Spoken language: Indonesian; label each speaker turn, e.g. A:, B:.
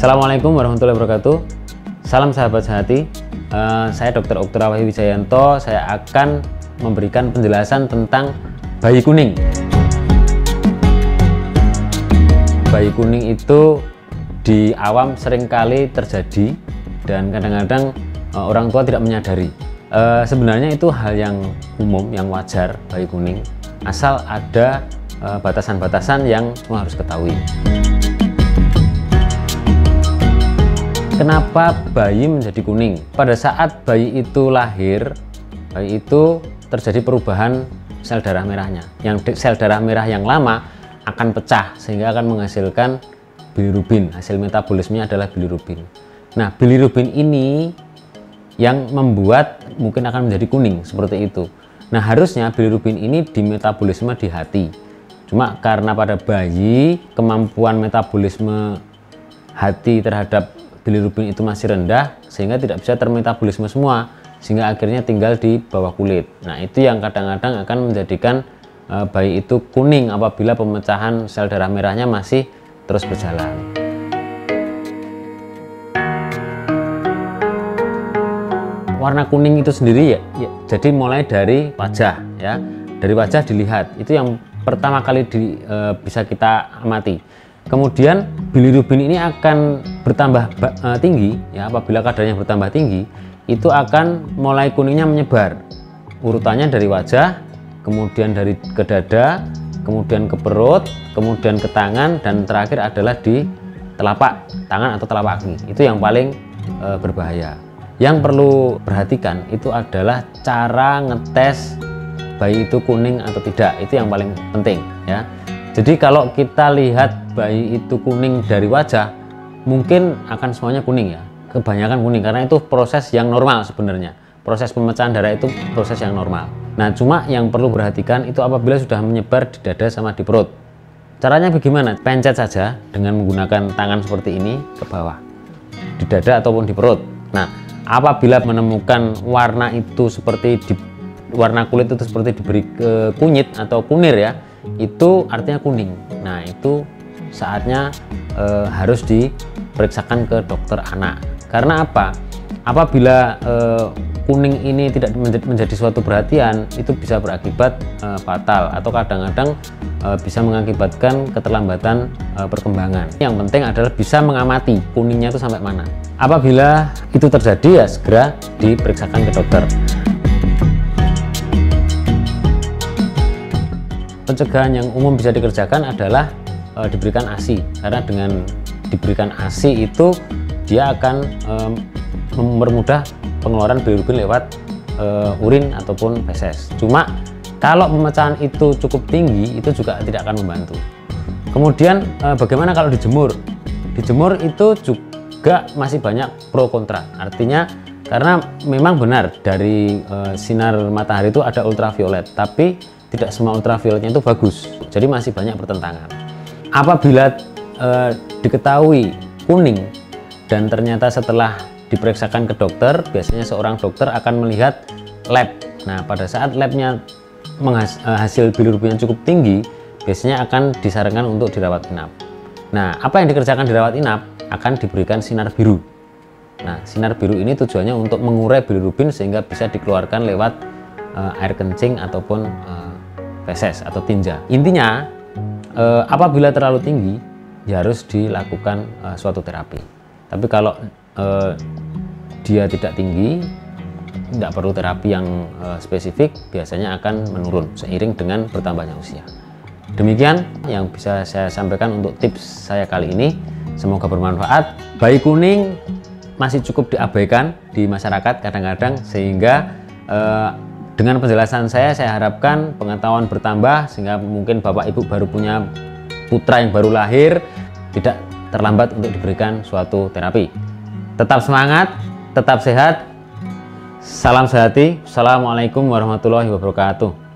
A: Assalamualaikum warahmatullahi wabarakatuh. Salam sahabat sehati. Saya Dr. Oktora Wahyu Wijayanto. Saya akan memberikan penjelasan tentang bayi kuning. Bayi kuning itu di awam seringkali terjadi dan kadang-kadang orang tua tidak menyadari. Sebenarnya itu hal yang umum, yang wajar, bayi kuning, asal ada batasan-batasan yang semua harus ketahui. Kenapa bayi menjadi kuning? Pada saat bayi itu lahir, bayi itu terjadi perubahan sel darah merahnya. Yang sel darah merah yang lama akan pecah sehingga akan menghasilkan bilirubin. Hasil metabolismenya adalah bilirubin. Nah, bilirubin ini yang membuat mungkin akan menjadi kuning seperti itu. Nah, harusnya bilirubin ini dimetabolisme di hati. Cuma karena pada bayi kemampuan metabolisme hati terhadap bilirubin itu masih rendah sehingga tidak bisa termetabolisme semua, sehingga akhirnya tinggal di bawah kulit. Nah, itu yang kadang-kadang akan menjadikan bayi itu kuning apabila pemecahan sel darah merahnya masih terus berjalan. Warna kuning itu sendiri ya, jadi mulai dari wajah ya. Dari wajah dilihat, itu yang pertama kali bisa kita amati. Kemudian bilirubin ini akan bertambah tinggi ya, apabila kadarnya bertambah tinggi itu akan mulai kuningnya menyebar. Urutannya dari wajah, kemudian dari ke dada, kemudian ke perut, kemudian ke tangan, dan terakhir adalah di telapak tangan atau telapak kaki. Itu yang paling berbahaya. Yang perlu perhatikan itu adalah cara ngetes bayi itu kuning atau tidak. Itu yang paling penting ya. Jadi kalau kita lihat bayi itu kuning dari wajah, mungkin akan semuanya kuning ya, kebanyakan kuning, karena itu proses yang normal sebenarnya. Proses pemecahan darah itu proses yang normal. Nah, cuma yang perlu perhatikan itu apabila sudah menyebar di dada sama di perut. Caranya bagaimana? Pencet saja dengan menggunakan tangan seperti ini ke bawah, di dada ataupun di perut. Nah, apabila menemukan warna itu seperti warna kulit itu seperti diberi kunyit atau kunir ya, itu artinya kuning. Nah, itu saatnya harus diperiksakan ke dokter anak. Karena apa? Apabila kuning ini tidak menjadi suatu perhatian, itu bisa berakibat fatal atau kadang-kadang bisa mengakibatkan keterlambatan perkembangan. Yang penting adalah bisa mengamati kuningnya itu sampai mana. Apabila itu terjadi, ya segera diperiksakan ke dokter. Pencegahan yang umum bisa dikerjakan adalah diberikan ASI, karena dengan diberikan ASI itu dia akan mempermudah pengeluaran bilirubin lewat urin ataupun feses. Cuma kalau pemecahan itu cukup tinggi, itu juga tidak akan membantu. Kemudian bagaimana kalau dijemur? Dijemur itu juga masih banyak pro kontra. Artinya karena memang benar dari sinar matahari itu ada ultraviolet, tapi tidak semua ultravioletnya itu bagus, jadi masih banyak pertentangan. Apabila diketahui kuning dan ternyata setelah diperiksakan ke dokter, biasanya seorang dokter akan melihat lab. Nah, pada saat labnya hasil bilirubin yang cukup tinggi, biasanya akan disarankan untuk dirawat inap. Nah, apa yang dikerjakan dirawat inap? Akan diberikan sinar biru. Nah, sinar biru ini tujuannya untuk mengurai bilirubin sehingga bisa dikeluarkan lewat air kencing ataupun feses atau tinja. Intinya apabila terlalu tinggi ya harus dilakukan suatu terapi. Tapi kalau dia tidak tinggi, tidak perlu terapi yang spesifik, biasanya akan menurun seiring dengan bertambahnya usia. Demikian yang bisa saya sampaikan untuk tips saya kali ini. Semoga bermanfaat. Bayi kuning masih cukup diabaikan di masyarakat kadang-kadang, sehingga dengan penjelasan saya harapkan pengetahuan bertambah sehingga mungkin Bapak Ibu baru punya putra yang baru lahir tidak terlambat untuk diberikan suatu terapi. Tetap semangat, tetap sehat. Salam sehati. Assalamualaikum warahmatullahi wabarakatuh.